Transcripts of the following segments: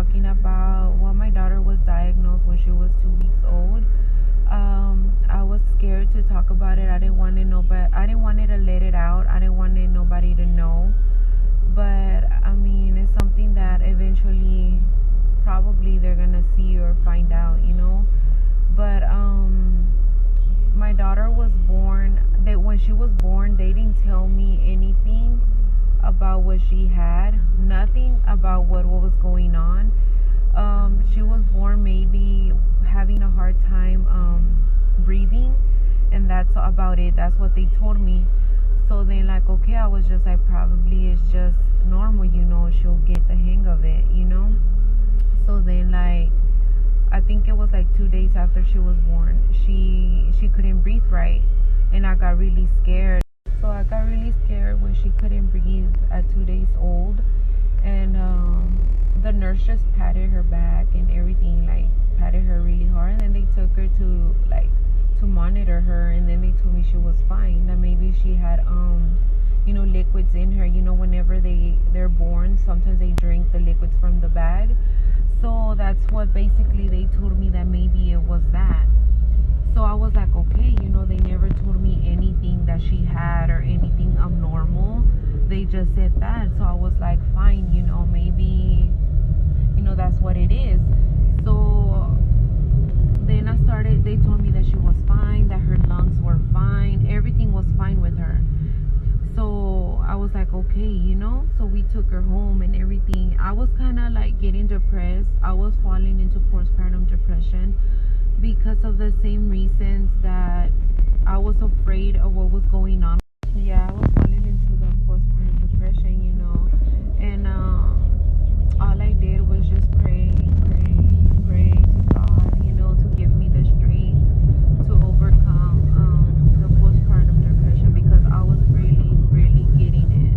talking about what my daughter was diagnosed when she was 2 weeks old. I was scared to talk about it. I didn't want to know, but I didn't want to let it out. I didn't want nobody to know. But I mean, it's something that eventually, probably they're gonna see or find out. But my daughter was born. That when she was born, they didn't tell me anything about what she had. Nothing about what was going on. She was born maybe having a hard time breathing, and that's about it. That's what they told me. So then, like, okay, I was just like, probably it's just normal. She'll get the hang of it. So then, like, I think it was like 2 days after she was born, she couldn't breathe right, and I got really scared. So I got really scared when she couldn't breathe at 2 days old, and the nurse just patted her back and everything, like patted her really hard, and then they took her to monitor her, and then they told me she was fine. That maybe she had liquids in her. Whenever they're born, sometimes they drink the liquids from the bag. So that's what basically they told me, that maybe it was that. So I was like, okay, they never told me anything that she had or anything abnormal. They just said that. So I was like, fine, maybe, that's what it is. So then they told me that she was fine, that her lungs were fine, everything was fine with her. So I was like, okay. So we took her home and everything. I was kind of like getting depressed. I was falling into postpartum depression because of the same reasons that I was afraid of what was going on. Yeah, I was falling into the postpartum depression. And all I did was just pray to God, to give me the strength to overcome the postpartum depression, because I was really, really getting it,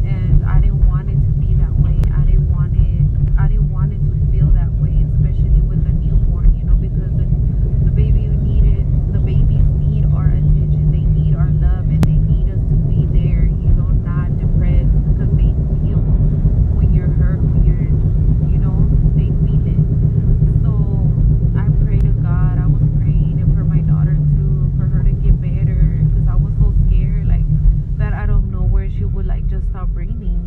and I didn't want it to be that way. I didn't want it to feel that way, especially with the newborn, because the babies need our attention, they need our love, and they need us to be there, not depressed, because they feel when you're hurt, they feel it. So I pray to God. I was praying, and for my daughter too, for her to get better, because I was so scared, like, that out of nowhere she would like just stop breathing.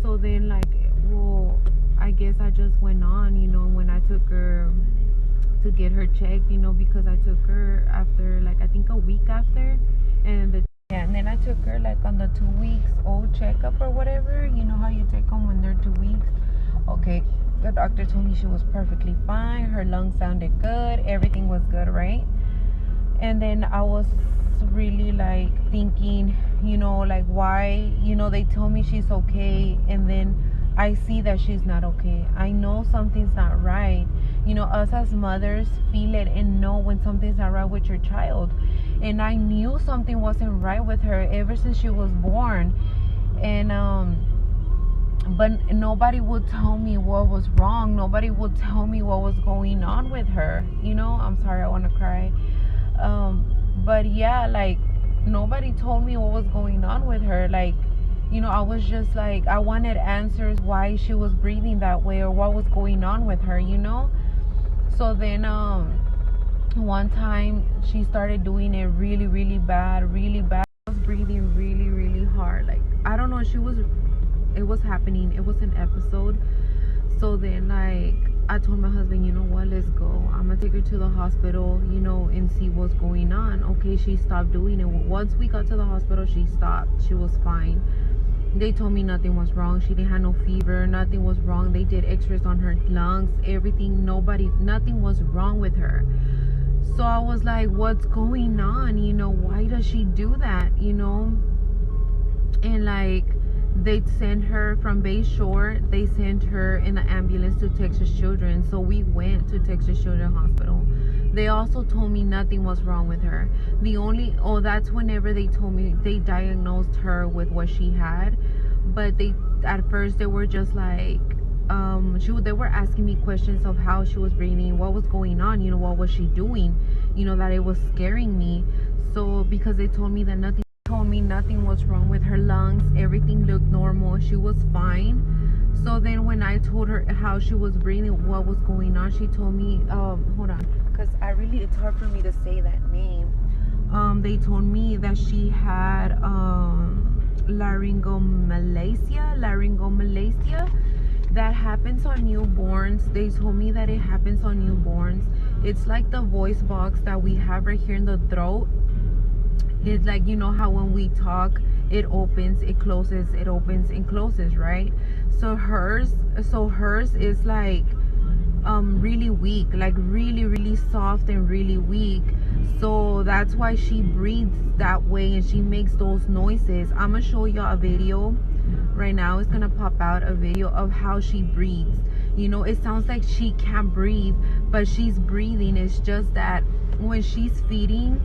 So then, like, well, I guess I just went on, when I took her to get her checked, because I took her after, like, I think a week after, and then I took her like on the 2 weeks old checkup or whatever. You know how you take them when they're 2 weeks. Okay, the doctor told me she was perfectly fine. Her lungs sounded good. Everything was good, right? And then I was really like thinking, like, why, they told me she's okay, and then I see that she's not okay. I know something's not right. Us as mothers feel it and know when something's not right with your child. And I knew something wasn't right with her ever since she was born. And but nobody would tell me what was wrong. Nobody would tell me what was going on with her. I'm sorry, I want to cry. But yeah, like, nobody told me what was going on with her. Like, I was just like, I wanted answers why she was breathing that way, or what was going on with her. So then one time she started doing it really, really bad, really bad. She was breathing really, really hard. Like, I don't know, it was happening. It was an episode. So then, like, I told my husband, you know what, let's go. I'm gonna take her to the hospital, and see what's going on. Okay, she stopped doing it. Once we got to the hospital, she stopped. She was fine. They told me nothing was wrong. She didn't have no fever. Nothing was wrong. They did x-rays on her lungs, everything. Nothing was wrong with her. So I was like, what's going on? Why does she do that? And like, they sent her from Bay Shore. They sent her in the ambulance to Texas Children. So we went to Texas Children Hospital. They also told me nothing was wrong with her. That's whenever they told me they diagnosed her with what she had. But at first they were just like, they were asking me questions of how she was breathing, what was going on, what was she doing, that it was scaring me. So because they told me that nothing told me nothing was wrong with her lungs. Everything looked normal. She was fine. So then when I told her how she was breathing, what was going on, she told me, hold on, because it's hard for me to say that name. They told me that she had laryngomalacia. That happens on newborns. They told me that it happens on newborns. It's like the voice box that we have right here in the throat. It's like, you know how when we talk, it opens, it closes, it opens and closes, right? So hers is like really weak, like really soft and really weak. So that's why she breathes that way and she makes those noises. I'm gonna show y'all a video right now. It's gonna pop out a video of how she breathes. You know, it sounds like she can't breathe, but she's breathing. It's just that when she's feeding,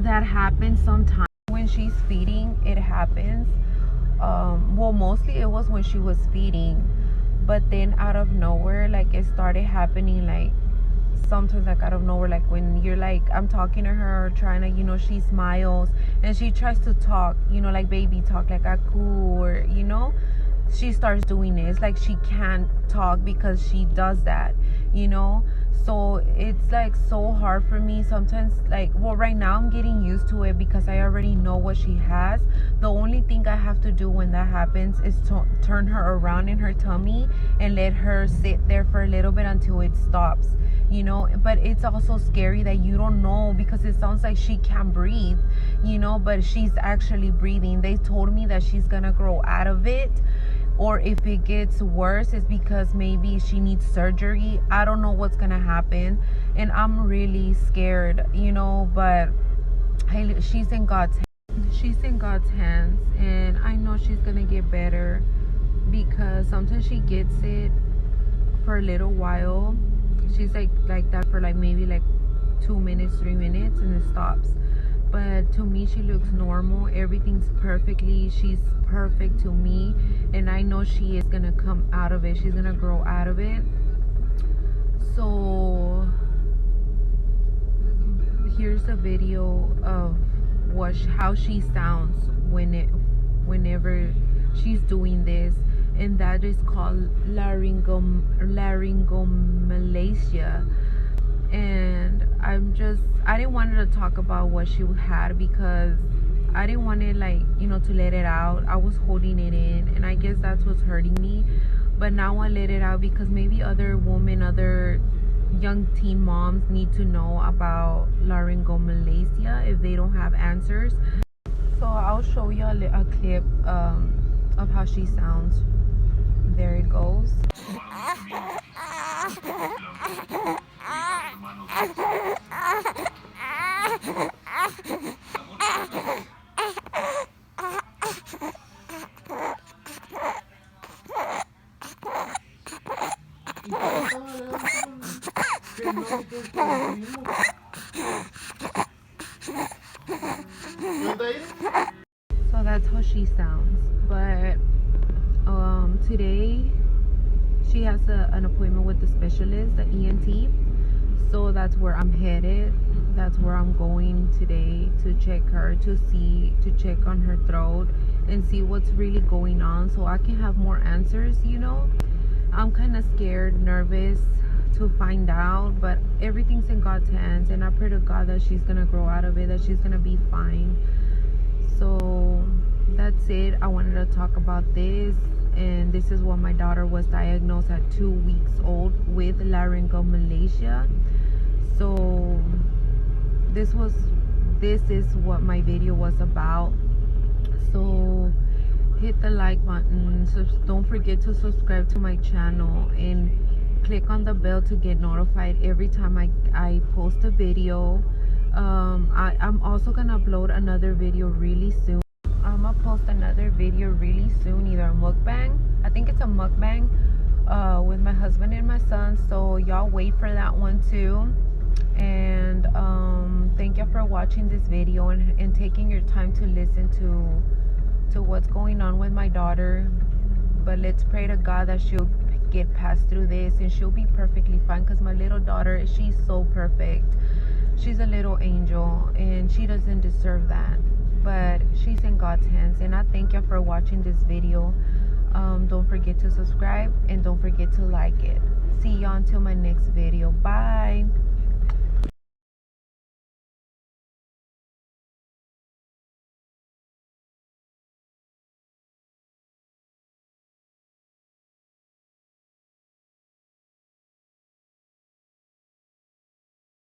that happens sometimes. When she's feeding, it happens. Well, mostly it was when she was feeding, but then out of nowhere, like, it started happening, like sometimes, like out of nowhere, like when you're like, I'm talking to her, trying to, you know, she smiles and she tries to talk, you know, like baby talk, like aku, or, you know, she starts doing it. It's like she can't talk because she does that, you know. So it's like so hard for me sometimes. Like, well, right now I'm getting used to it because I already know what she has. The only thing I have to do when that happens is to turn her around in her tummy and let her sit there for a little bit until it stops, you know. But it's also scary that you don't know, because it sounds like she can't breathe, you know, but she's actually breathing. They told me that she's gonna grow out of it, or if it gets worse, it's because maybe she needs surgery. I don't know what's gonna happen, and I'm really scared, you know. But she's in God's hands, and I know she's gonna get better, because sometimes she gets it for a little while. She's like that for like maybe like 2 minutes, 3 minutes, and it stops. But to me, she looks normal. Everything's perfectly. She's perfect to me, and I know she is gonna come out of it. She's gonna grow out of it. So here's a video of how she sounds whenever she's doing this, and that is called laryngomalacia. And I didn't want her to talk about what she had, because I didn't want it, like, you know, to let it out. I was holding it in, and I guess that's what's hurting me. But now I let it out because maybe other young teen moms need to know about laryngomalacia if they don't have answers. So I'll show you a clip of how she sounds. There it goes. So that's how she sounds. But today she has an appointment with the specialist, the ENT. So that's where I'm headed. That's where I'm going today, to check her, to check on her throat and see what's really going on, so I can have more answers, you know. I'm kind of scared, nervous to find out, but everything's in God's hands, and I pray to God that she's gonna grow out of it, that she's gonna be fine. So that's it. I wanted to talk about this, and this is what my daughter was diagnosed at 2 weeks old with laryngomalacia. So this is what my video was about. So hit the like button, so don't forget to subscribe to my channel, and click on the bell to get notified every time I post a video. I'm also gonna upload another video really soon. I'm gonna post another video really soon, either a mukbang, I think it's a mukbang, with my husband and my son. So y'all wait for that one too. And thank you for watching this video and taking your time to listen to what's going on with my daughter. But let's pray to God that she'll get past through this and she'll be perfectly fine, because my little daughter, she's so perfect. She's a little angel, and she doesn't deserve that. but she's in God's hands. And I thank you for watching this video. Don't forget to subscribe and don't forget to like it. See you until my next video. Bye.